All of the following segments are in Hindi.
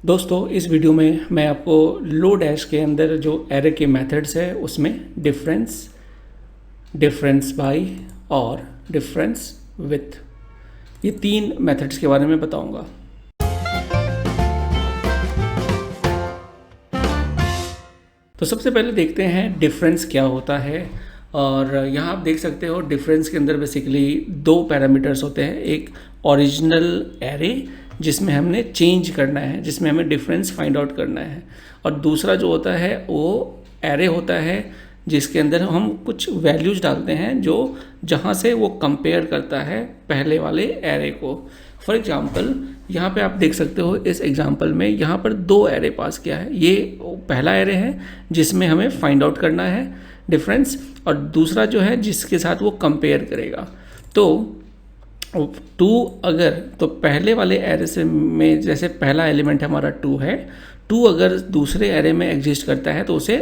दोस्तों इस वीडियो में मैं आपको लो डैश के अंदर जो एरे के मेथड्स है उसमें डिफरेंस, डिफरेंस बाय और डिफरेंस विथ, ये तीन मेथड्स के बारे में बताऊंगा। तो सबसे पहले देखते हैं डिफरेंस क्या होता है। और यहाँ आप देख सकते हो डिफरेंस के अंदर बेसिकली दो पैरामीटर्स होते हैं। एक ओरिजिनल एरे जिसमें हमने चेंज करना है, जिसमें हमें डिफरेंस फाइंड आउट करना है, और दूसरा जो होता है वो एरे होता है जिसके अंदर हम कुछ वैल्यूज डालते हैं जो जहाँ से वो कंपेयर करता है पहले वाले एरे को। फॉर एग्जाम्पल यहाँ पे आप देख सकते हो इस एग्जाम्पल में यहाँ पर दो एरे पास किया है। ये पहला एरे है जिसमें हमें फाइंड आउट करना है डिफरेंस, और दूसरा जो है जिसके साथ वो कंपेयर करेगा। तो टू अगर तो पहले वाले एरे से में जैसे पहला एलिमेंट हमारा टू है, टू अगर दूसरे एरे में एग्जिस्ट करता है तो उसे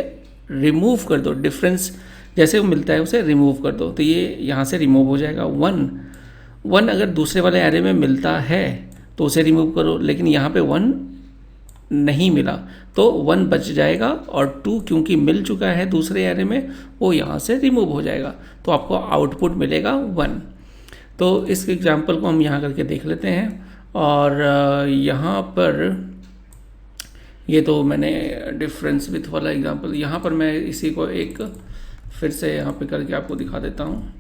रिमूव कर दो, डिफरेंस जैसे वो मिलता है उसे रिमूव कर दो, तो ये यहाँ से रिमूव हो जाएगा। वन अगर दूसरे वाले एरे में मिलता है तो उसे रिमूव करो, लेकिन यहाँ पे वन नहीं मिला तो वन बच जाएगा, और टू क्योंकि मिल चुका है दूसरे एरे में वो यहाँ से रिमूव हो जाएगा, तो आपको आउटपुट मिलेगा वन। तो इस एग्जाम्पल को हम यहाँ करके देख लेते हैं। और यहाँ पर ये तो मैंने डिफरेंस विथ वाला एग्जाम्पल, यहाँ पर मैं इसी को एक फिर से यहाँ पे करके आपको दिखा देता हूँ।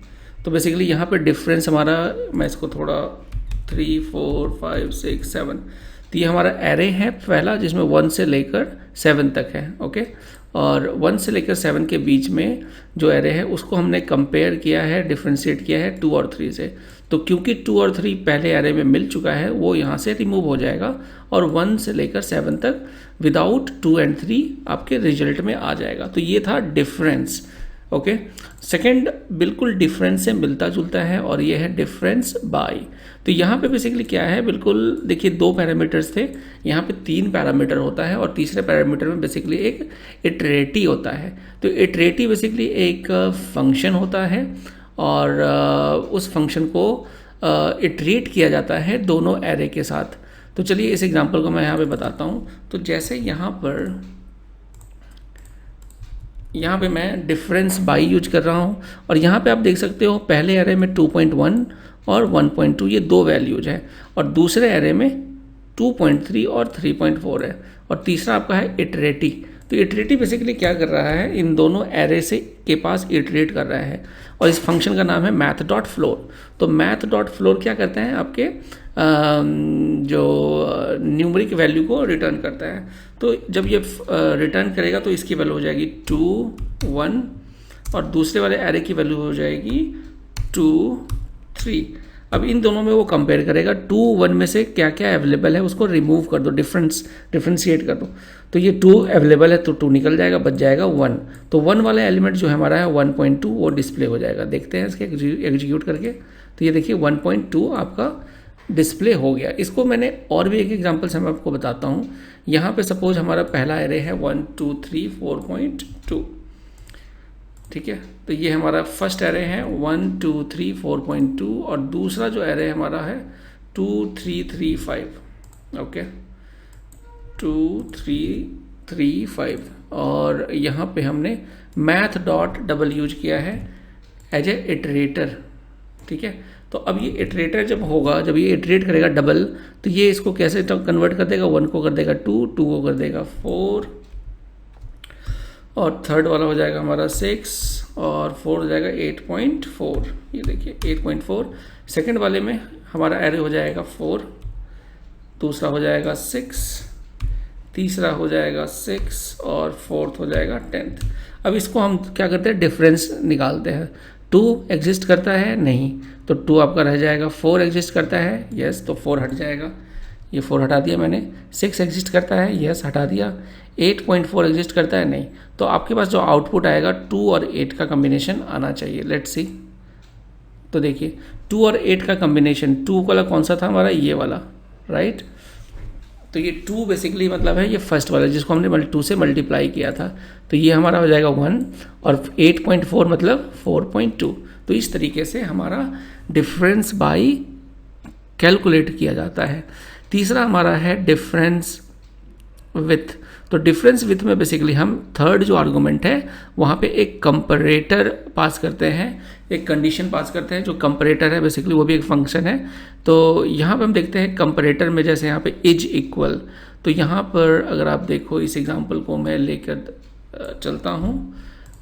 तो बेसिकली यहाँ पे डिफरेंस हमारा, मैं इसको थोड़ा 3, 4, 5, 6, 7, तो ये हमारा एरे है पहला जिसमें 1 से लेकर 7 तक है। ओके, और 1 से लेकर 7 के बीच में जो एरे है उसको हमने कंपेयर किया है, डिफ्रेंशिएट किया है 2 और 3 से। तो क्योंकि 2 और 3 पहले एरे में मिल चुका है वो यहाँ से रिमूव हो जाएगा, और 1 से लेकर 7 तक विदाउट 2 एंड 3 आपके रिजल्ट में आ जाएगा। तो ये था डिफरेंस। ओके, सेकेंड बिल्कुल डिफरेंस से मिलता जुलता है और ये है डिफरेंस बाय। तो यहाँ पे बेसिकली क्या है, बिल्कुल देखिए दो पैरामीटर्स थे, यहाँ पे 3 पैरामीटर होता है, और तीसरे पैरामीटर में बेसिकली एक इटरेटिव होता है। तो इटरेटिव बेसिकली एक फंक्शन होता है, और उस फंक्शन को इटरेट किया जाता है दोनों एरे के साथ। तो चलिए इस एग्जांपल को मैं यहाँ पे बताता हूँ। तो जैसे यहाँ पे मैं डिफरेंस बाय यूज कर रहा हूँ, और यहाँ पे आप देख सकते हो पहले एरे में 2.1 और 1.2 ये दो वैल्यूज है, और दूसरे एरे में 2.3 और 3.4 है, और तीसरा आपका है इटरेटिव। तो इटरेटिव बेसिकली क्या कर रहा है, इन दोनों एरे से के पास इटरेट कर रहा है, और इस फंक्शन का नाम है मैथ डॉट फ्लोर। तो मैथ डॉट फ्लोर क्या करता है, आपके जो न्यूमरिक वैल्यू को रिटर्न करता है। तो जब ये रिटर्न करेगा तो इसकी वैल्यू हो जाएगी 2, 1, और दूसरे वाले एरे की वैल्यू हो जाएगी 2, 3। अब इन दोनों में वो कंपेयर करेगा, 2, 1 में से क्या क्या अवेलेबल है उसको रिमूव कर दो, डिफ्रेंशिएट कर दो। तो ये 2 अवेलेबल है तो 2 निकल जाएगा, बच जाएगा 1। तो 1 वाला एलिमेंट जो हमारा है 1.2 वो डिस्प्ले हो जाएगा। देखते हैं इसके एग्जीक्यूट करके। तो ये देखिए 1.2 आपका डिस्प्ले हो गया। इसको मैंने और भी एक एग्जांपल से मैं आपको बताता हूँ। यहाँ पे सपोज हमारा पहला एरे है 1, 2, 3, 4.2, ठीक है। तो ये हमारा फर्स्ट एरे है 1, 2, 3, 4.2, और दूसरा जो एरे हमारा है 2, 3, 3, 5। ओके, 2, 3, 3, 5, और यहाँ पे हमने मैथ डॉट डबल यूज किया है एज ए इटरेटर, ठीक है। तो अब ये इटरेटर जब होगा, जब ये इटरेट करेगा डबल, तो ये इसको कैसे कन्वर्ट कर देगा, 1 को कर देगा 2, 2 को कर देगा 4, और थर्ड वाला हो जाएगा हमारा 6, और फोर्थ हो जाएगा 8.4। ये देखिए 8.4। सेकेंड वाले में हमारा एरे हो जाएगा 4, दूसरा हो जाएगा 6, तीसरा हो जाएगा 6, और फोर्थ हो जाएगा 10th। अब इसको हम क्या करते हैं, डिफरेंस निकालते हैं। 2 एग्जिस्ट करता है, नहीं, तो 2 आपका रह जाएगा। 4 एग्जिस्ट करता है, यस, तो 4 हट जाएगा, ये 4 हटा दिया मैंने। 6 एग्जिस्ट करता है, यस, हटा दिया। 8.4 एग्जिस्ट करता है, नहीं। तो आपके पास जो आउटपुट आएगा 2 और 8 का कम्बिनेशन आना चाहिए। Let's see. तो देखिए 2 और 8 का कम्बिनेशन, 2 वाला कौन सा था हमारा, ये वाला, राइट। तो ये 2 बेसिकली मतलब है ये फर्स्ट वाला जिसको हमने 2 से मल्टीप्लाई किया था, तो ये हमारा हो जाएगा 1, और 8.4 मतलब 4.2। तो इस तरीके से हमारा डिफरेंस बाय कैलकुलेट किया जाता है। तीसरा हमारा है डिफरेंस विथ। तो डिफरेंस विथ में बेसिकली हम थर्ड जो आर्गूमेंट है वहाँ पे एक कंपैरेटर पास करते हैं, एक कंडीशन पास करते हैं। जो कंपैरेटर है बेसिकली वो भी एक फंक्शन है। तो यहाँ पे हम देखते हैं कंपैरेटर में, जैसे यहाँ पे इज इक्वल, तो यहाँ पर अगर आप देखो इस एग्जांपल को मैं लेकर चलता हूँ,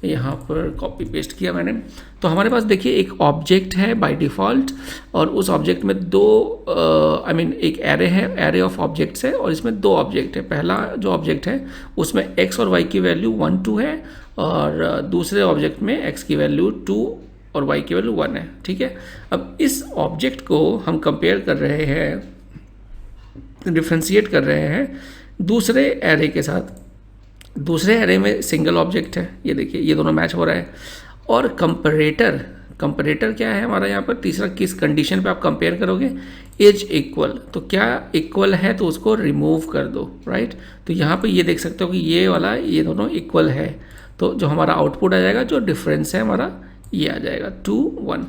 यहाँ पर कॉपी पेस्ट किया मैंने। तो हमारे पास देखिए एक ऑब्जेक्ट है बाय डिफ़ॉल्ट, और उस ऑब्जेक्ट में दो एक एरे है, एरे ऑफ ऑब्जेक्ट्स है, और इसमें दो ऑब्जेक्ट है। पहला जो ऑब्जेक्ट है उसमें x और y की वैल्यू 1 2 है, और दूसरे ऑब्जेक्ट में x की वैल्यू 2 और y की वैल्यू 1 है। ठीक है, अब इस ऑब्जेक्ट को हम कंपेयर कर रहे हैं, डिफ्रेंशिएट कर रहे हैं दूसरे एरे के साथ। दूसरे एरे में सिंगल ऑब्जेक्ट है, ये देखिए ये दोनों मैच हो रहा है। और कंपैरेटर क्या है हमारा यहाँ पर, तीसरा किस कंडीशन पे आप कंपेयर करोगे, एज इक्वल। तो क्या इक्वल है तो उसको रिमूव कर दो, राइट। तो यहाँ पे ये देख सकते हो कि ये वाला ये दोनों इक्वल है, तो जो हमारा आउटपुट आ जाएगा, जो डिफरेंस है हमारा, ये आ जाएगा 2 1।